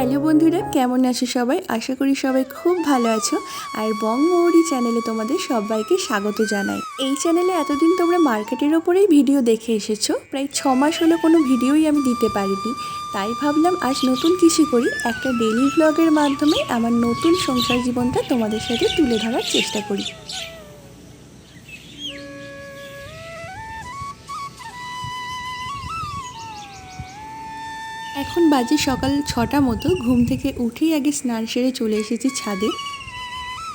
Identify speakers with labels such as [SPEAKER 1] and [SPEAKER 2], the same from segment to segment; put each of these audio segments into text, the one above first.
[SPEAKER 1] Hello বন্ধুরা, কেমন আছো সবাই? আশা করি সবাই খুব ভালো আছো। আর বংমৌরি চ্যানেলে তোমাদের সবাইকে স্বাগত জানাই। এই চ্যানেলে এতদিন তোমরা মার্কেটের ওপরেই ভিডিও দেখে এসেছো। প্রায় 6 মাস হলো কোনো ভিডিওই আমি দিতে পারিনি। তাই ভাবলাম আজ নতুন কিছু করি, একটা ডেইলি ব্লগের মাধ্যমে আমার নতুন সংসার জীবনটা তোমাদের সাথে তুলে ধরার চেষ্টা করি। এখন বাজে সকাল 6টা মতো। ঘুম থেকে উঠেই আগে স্নান সেরে চলে এসেছি ছাদে।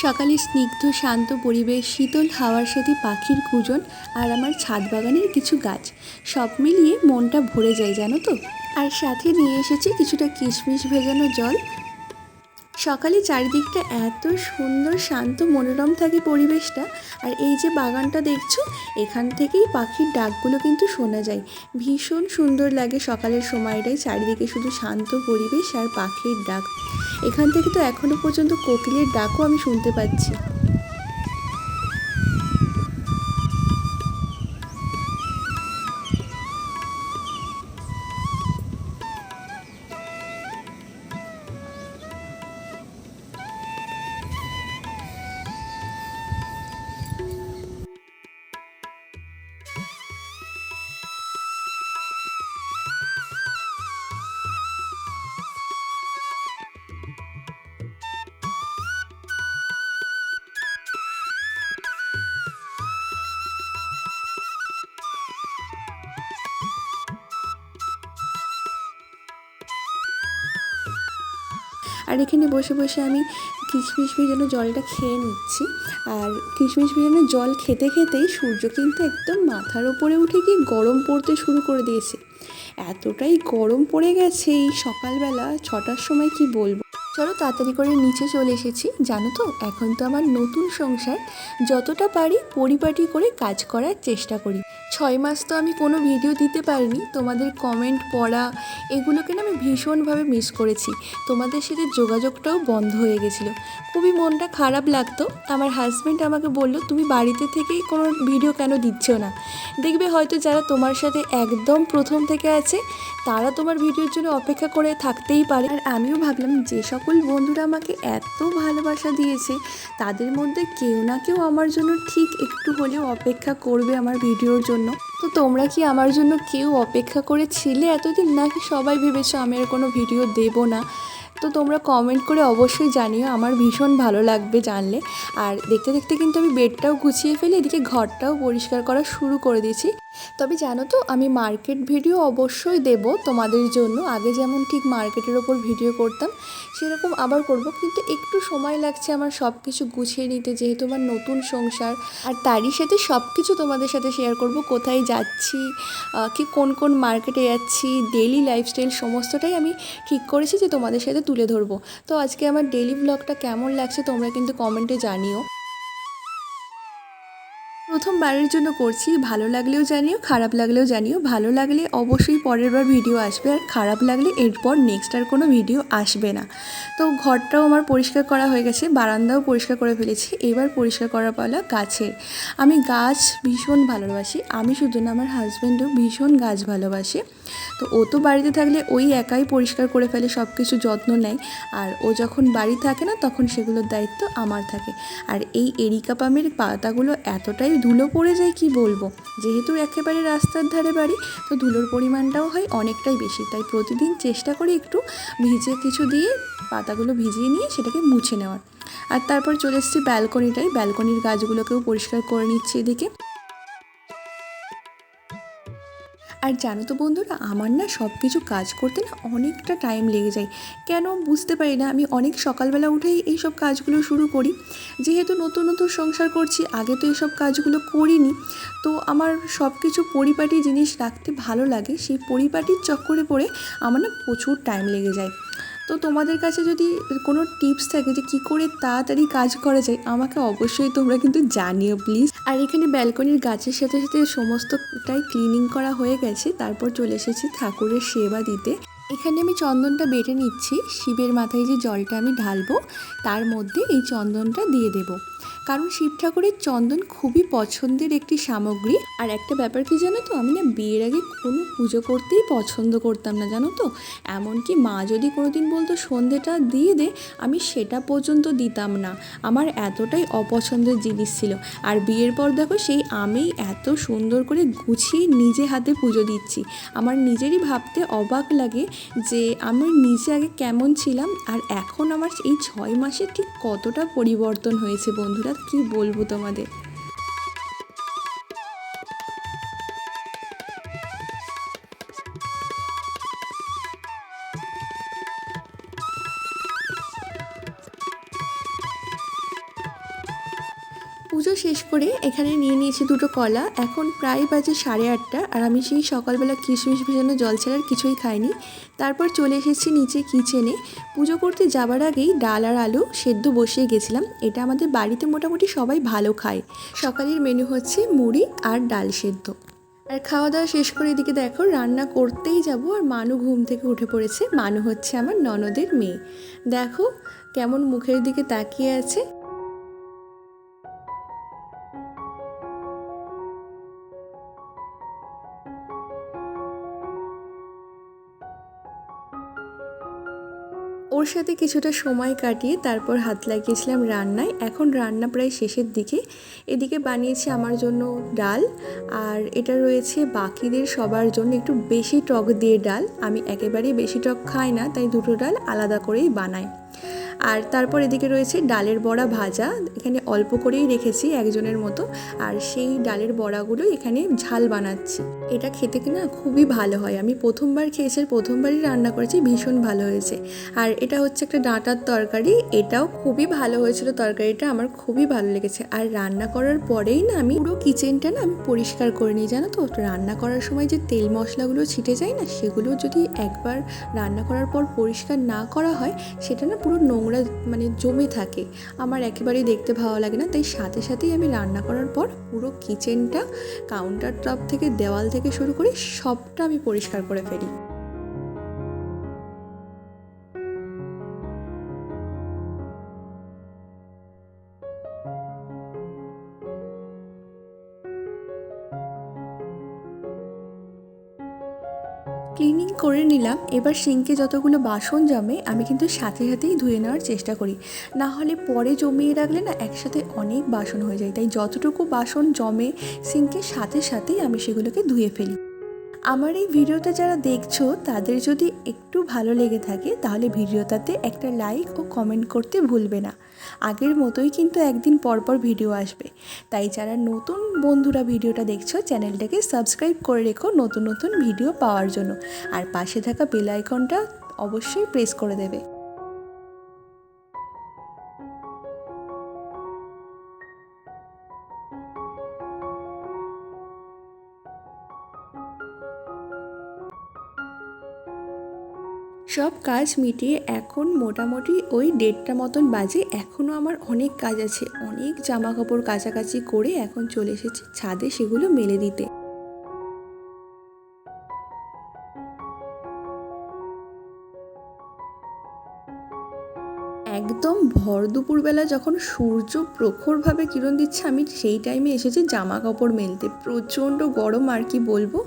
[SPEAKER 1] সকালে স্নিগ্ধ শান্ত পরিবেশ, শীতল হাওয়ার সাথে পাখির কুজন আর আমার ছাদ বাগানের কিছু গাছ, সব মিলিয়ে মনটা ভরে যায় জানো তো। আর সাথে নিয়ে এসেছি কিছুটা কিশমিশ ভেজানো জল। সকালে চারিদিকটা এত সুন্দর শান্ত মনোরম থাকে পরিবেশটা। আর এই যে বাগানটা দেখছো, এখান থেকেই পাখির ডাকগুলো কিন্তু শোনা যায়। ভীষণ সুন্দর লাগে সকালের সময়টায়, চারিদিকে শুধু শান্ত পরিবেশ আর পাখির ডাক। এখান থেকে তো এখনো পর্যন্ত কোকিলের ডাকও আমি শুনতে পাচ্ছি। আর এখানে বসে বসে আমি কিশমিশ ভেজানো জলটা খেয়ে নিচ্ছি। আর কিশমিশ ভেজানো জল খেতে খেতেই সূর্য কিন্তু একদম মাথার ওপরে উঠে গিয়ে গরম পড়তে শুরু করে দিয়েছে। এতটাই গরম পড়ে গেছে এই সকালবেলা 6টার সময়, কি বলবো। চলো তাড়াতাড়ি করে নিচে চলে এসেছি। জানো তো, এখন তো আমার নতুন সংসার, যতটা পারি পরিপাটি করে কাজ করার চেষ্টা করি। 6 মাস তো আমি কোনো ভিডিও দিতে পারিনি। তোমাদের কমেন্ট পড়া এগুলোকে না আমি ভীষণভাবে মিস করেছি। তোমাদের সাথে যোগাযোগটাও বন্ধ হয়ে গেছিলো, খুবই মনটা খারাপ লাগতো। আমার হাজব্যান্ড আমাকে বলল, তুমি বাড়িতে থেকেই কোনো ভিডিও কেন দিচ্ছ না? দেখবে হয়তো যারা তোমার সাথে একদম প্রথম থেকে আছে তারা তোমার ভিডিওর জন্য অপেক্ষা করে থাকতেই পারে। আর আমিও ভাবলাম যে সকল বন্ধুরা আমাকে এত ভালোবাসা দিয়েছে তাদের মধ্যে কেউ না কেউ আমার জন্য ঠিক একটু হলেও অপেক্ষা করবে আমার ভিডিওর জন্য। তো তোমরা কি আমার জন্য কেউ অপেক্ষা করেছিলে এতদিন, নাকি সবাই ভেবেছো আমি আর কোনো ভিডিও দেবো না? তো তোমরা কমেন্ট করে অবশ্যই জানিও, আমার ভীষণ ভালো লাগবে জানলে। আর দেখতে দেখতে কিন্তু আমি বেডটাও গুছিয়ে ফেলি, এদিকে ঘরটাও পরিষ্কার করা শুরু করে দিয়েছি। তবে জানো তো, আমি মার্কেট ভিডিও অবশ্যই দেব তোমাদের জন্য। আগে যেমন ঠিক মার্কেটের ওপর ভিডিও করতাম সেরকম আবার করব, কিন্তু একটু সময় লাগছে আমার সব কিছু গুছিয়ে নিতে, যেহেতু আমার নতুন সংসার। আর তারই সাথে সব কিছু তোমাদের সাথে শেয়ার করব, কোথায় যাচ্ছি, কি কোন কোন মার্কেটে যাচ্ছি, ডেইলি লাইফস্টাইল সমস্তটাই আমি ঠিক করেছি যে তোমাদের সাথে তুলে ধরবো। তো আজকে আমার ডেইলি ব্লগটা কেমন লাগছে তোমরা কিন্তু কমেন্টে জানিও। প্রথমবারের জন্য করছি, ভালো লাগলেও জানিও, খারাপ লাগলেও জানিও। ভালো লাগলে অবশ্যই পরের বার ভিডিও আসবে, আর খারাপ লাগলে এরপর নেক্সট আর কোনো ভিডিও আসবে না। তো ঘরটাও আমার পরিষ্কার করা হয়ে গেছে, বারান্দাও পরিষ্কার করে ফেলেছি। এবার পরিষ্কার করা পালা গাছের। আমি গাছ ভীষণ ভালোবাসি, আমি শুধু না, আমার হাজব্যান্ডও ভীষণ গাছ ভালোবাসে। তো ও তো বাড়িতে থাকলে ওই একাই পরিষ্কার করে ফেলে, সব কিছু যত্ন নেয়। আর ও যখন বাড়ি থাকে না তখন সেগুলোর দায়িত্ব আমার থাকে। আর এই এরিকা পামের পাতাগুলো এতটাই ধুলো পড়ে যায় কি বলবো। যেহেতু একেবারে রাস্তার ধারে বাড়ি, তো ধুলোর পরিমাণটাও হয় অনেকটাই বেশি। তাই প্রতিদিন চেষ্টা করি একটু ভিজে কিছু দিয়ে পাতাগুলো ভিজিয়ে নিয়ে সেটাকে মুছে নেওয়ার। আর তারপর চলে এসেছি ব্যালকনিটায়, ব্যালকনির গাছগুলোকেও পরিষ্কার করে নিচ্ছি এদিকে। আর জানো তো বন্ধুরা, আমার না সব কিছু কাজ করতে না অনেকটা টাইম লেগে যায়, কেন বুঝতে পারি না। আমি অনেক সকালবেলা উঠেই এইসব কাজগুলো শুরু করি, যেহেতু নতুন নতুন সংসার করছি, আগে তো এইসব কাজগুলো করিনি। তো আমার সব কিছু পরিপাটি জিনিস রাখতে ভালো লাগে, সেই পরিপাটির চক্করে পড়ে আমার না প্রচুর টাইম লেগে যায়। তো তোমাদের কাছে যদি কোনো টিপস থাকে যে কী করে তাড়াতাড়ি কাজ করা যায়, আমাকে অবশ্যই তোমরা কিন্তু জানিও প্লিজ। আর এখানে ব্যালকনির গাছের সাথে সাথে সমস্তটাই ক্লিনিং করা হয়ে গেছে। তারপর চলে এসেছি ঠাকুরের সেবা দিতে। এখানে আমি চন্দনটা বেটে নিচ্ছি। শিবের মাথায় যে জলটা আমি ঢালবো তার মধ্যে এই চন্দনটা দিয়ে দেব, কারণ শিব ঠাকুরের চন্দন খুবই পছন্দের একটি সামগ্রী। আর একটা ব্যাপার কি জানো তো, আমি না বিয়ের আগে কোনো পুজো করতেই পছন্দ করতাম না, জানো তো। এমনকি মা যদি কোনোদিন বলতো সন্ধেটা দিয়ে দে, আমি সেটা পর্যন্ত দিতাম না। আমার এতটাই অপছন্দের জিনিস ছিল। আর বিয়ের পর দেখো সেই আমি এত সুন্দর করে গুছিয়ে নিজে হাতে পুজো দিচ্ছি। আমার নিজেরই ভাবতে অবাক লাগে যে আমি নিজে আগে কেমন ছিলাম আর এখন আমার এই 6 মাসে ঠিক কতটা পরিবর্তন হয়েছে বন্ধুরা, কি বলবো তোমাদের। পুজো শেষ করে এখানে নিয়ে নিয়েছি দুটো কলা। এখন প্রায় বাজে 8:30, আর আমি সেই সকালবেলা কিশমিশ ভেজানো জল ছাড়ার কিছুই খাইনি। তারপর চলে এসেছি নিচে কিচেনে। পুজো করতে যাবার আগেই ডাল আর আলু সেদ্ধ বসিয়ে গেছিলাম। এটা আমাদের বাড়িতে মোটামুটি সবাই ভালো খায়। সকালের মেনু হচ্ছে মুড়ি আর ডাল সেদ্ধ। আর খাওয়া দাওয়া শেষ করে এদিকে দেখো রান্না করতেই যাব, আর মানু ঘুম থেকে উঠে পড়েছে। মানু হচ্ছে আমার ননদের মেয়ে। দেখো কেমন মুখের দিকে তাকিয়ে আছে। ওর সাথে কিছুটা সময় কাটিয়ে তারপর হাত লাগিয়েছিলাম রান্নায়। এখন রান্না প্রায় শেষের দিকে। এদিকে বানিয়েছি আমার জন্য ডাল, আর এটা রয়েছে বাকিদের সবার জন্য একটু বেশি টক দিয়ে ডাল। আমি একেবারেই বেশি টক খাই না, তাই দুটো ডাল আলাদা করেই বানাই। আর তারপর এদিকে রয়েছে ডালের বড়া ভাজা। এখানে অল্প করেই রেখেছি একজনের মতো, আর সেই ডালের বড়াগুলো এখানে ঝাল বানাচ্ছি। এটা খেতে কিনা খুবই ভালো হয়। আমি প্রথমবার খেয়েছি, প্রথমবারই রান্না করেছি, ভীষণ ভালো হয়েছে। আর এটা হচ্ছে একটা ডাঁটার তরকারি, এটাও খুবই ভালো হয়েছিল। তরকারিটা আমার খুবই ভালো লেগেছে। আর রান্না করার পরেই না আমি পুরো কিচেনটা না আমি পরিষ্কার করে নিই, জানো তো। রান্না করার সময় যে তেল মশলাগুলো ছিটে যায় না, সেগুলো যদি একবার রান্না করার পর পরিষ্কার না করা হয়, সেটা না পুরো নোংরা মানে জমে থাকে। আমার একেবারেই দেখতে ভালো লাগে না। তাই সাথে সাথেই আমি রান্না করার পর পুরো কিচেনটা, কাউন্টার টপ থেকে দেওয়াল থেকে শুরু করে সবটা আমি পরিষ্কার করে ফেলি। ক্লিনিং করে নিলাম। এবার সিঙ্কে যতগুলো বাসন জমে আমি কিন্তু সাথে সাথেই ধুয়ে নেওয়ার চেষ্টা করি, না হলে পরে জমিয়ে রাখলে না একসাথে অনেক বাসন হয়ে যায়। তাই যতটুকু বাসন জমে সিঙ্কের সাথে সাথেই আমি সেগুলোকে ধুয়ে ফেলি। আমার এই ভিডিওটা যারা দেখছো তাদের যদি একটু ভালো লেগে থাকে তাহলে ভিডিওটাতে একটা লাইক ও কমেন্ট করতে ভুলবে না। আগের মতোই কিন্তু একদিন পরপর ভিডিও আসবে। তাই যারা নতুন বন্ধুরা ভিডিওটা দেখছো চ্যানেলটাকে সাবস্ক্রাইব করে রেখো নতুন নতুন ভিডিও পাওয়ার জন্য। আর পাশে থাকা বেল আইকনটা অবশ্যই প্রেস করে দেবে। সব কাজ মিটিয়ে এখন মোটামুটি ওই 1:30 মতন বাজে। এখনও আমার অনেক কাজ আছে, অনেক জামা কাপড় কাচাকাচি করে এখন চলে এসেছি ছাদে সেগুলো মেলে দিতে। একদম ভর দুপুরবেলা যখন সূর্য প্রখরভাবে কিরণ দিচ্ছে, আমি সেই টাইমে এসেছি জামা কাপড় মেলতে। প্রচণ্ড গরম, আর কি বলবো।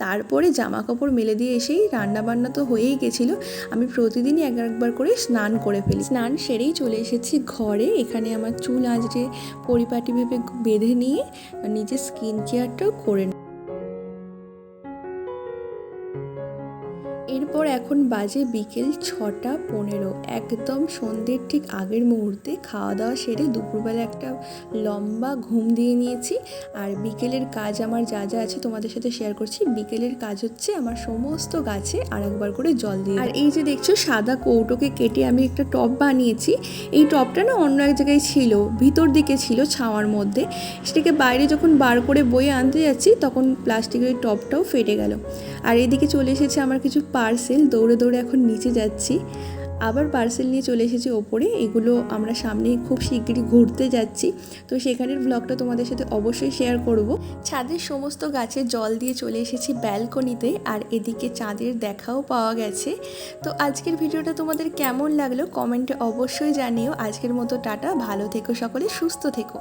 [SPEAKER 1] তারপরে জামা কাপড় মেলে দিয়ে এসেই রান্নাবান্না তো হয়েই গেছিলো। আমি প্রতিদিনই একবার করে স্নান করে ফেলি। স্নান সেরেই চলে এসেছি ঘরে। এখানে আমার চুল আঁচড়ে পরিপাটিভাবে বেঁধে নিয়ে নিজের স্কিন কেয়ারটাও করে নিই। এরপর এখন বাজে বিকেল 6:15। একদম সন্ধ্যের ঠিক আগের মুহূর্তে খাওয়া দাওয়া সেরে দুপুরবেলা একটা লম্বা ঘুম দিয়ে নিয়েছি। আর বিকেলের কাজ আমার যা যা আছে তোমাদের সাথে শেয়ার করছি। বিকেলের কাজ হচ্ছে আমার সমস্ত গাছে আরেকবার করে জল দিয়ে। আর এই যে দেখছো সাদা কৌটোকে কেটে আমি একটা টব বানিয়েছি। এই টবটা না অন্য এক জায়গায় ছিল, ভিতর দিকে ছিল ছাওয়ার মধ্যে। সেটাকে বাইরে যখন বার করে বয়ে আনতে যাচ্ছি তখন প্লাস্টিকের টবটাও ফেটে গেল। আর এদিকে চলে এসেছে আমার কিছু পার্সেল। দৌড়ে দৌড়ে এখন নিচে যাচ্ছি। আবার পার্সেল নিয়ে চলে এসেছি ওপরে। এগুলো আমরা সামনে খুব শিগগিরই ঘুরতে যাচ্ছি, তো সেখানের ব্লগটা তোমাদের সাথে অবশ্যই শেয়ার করব। ছাদের সমস্ত গাছে জল দিয়ে চলে এসেছি ব্যালকনিতে, আর এদিকে চাঁদের দেখাও পাওয়া গেছে। তো আজকের ভিডিওটা তোমাদের কেমন লাগলো কমেন্টে অবশ্যই জানিও। আজকের মতো টাটা, ভালো থেকো সকলে, সুস্থ থেকো।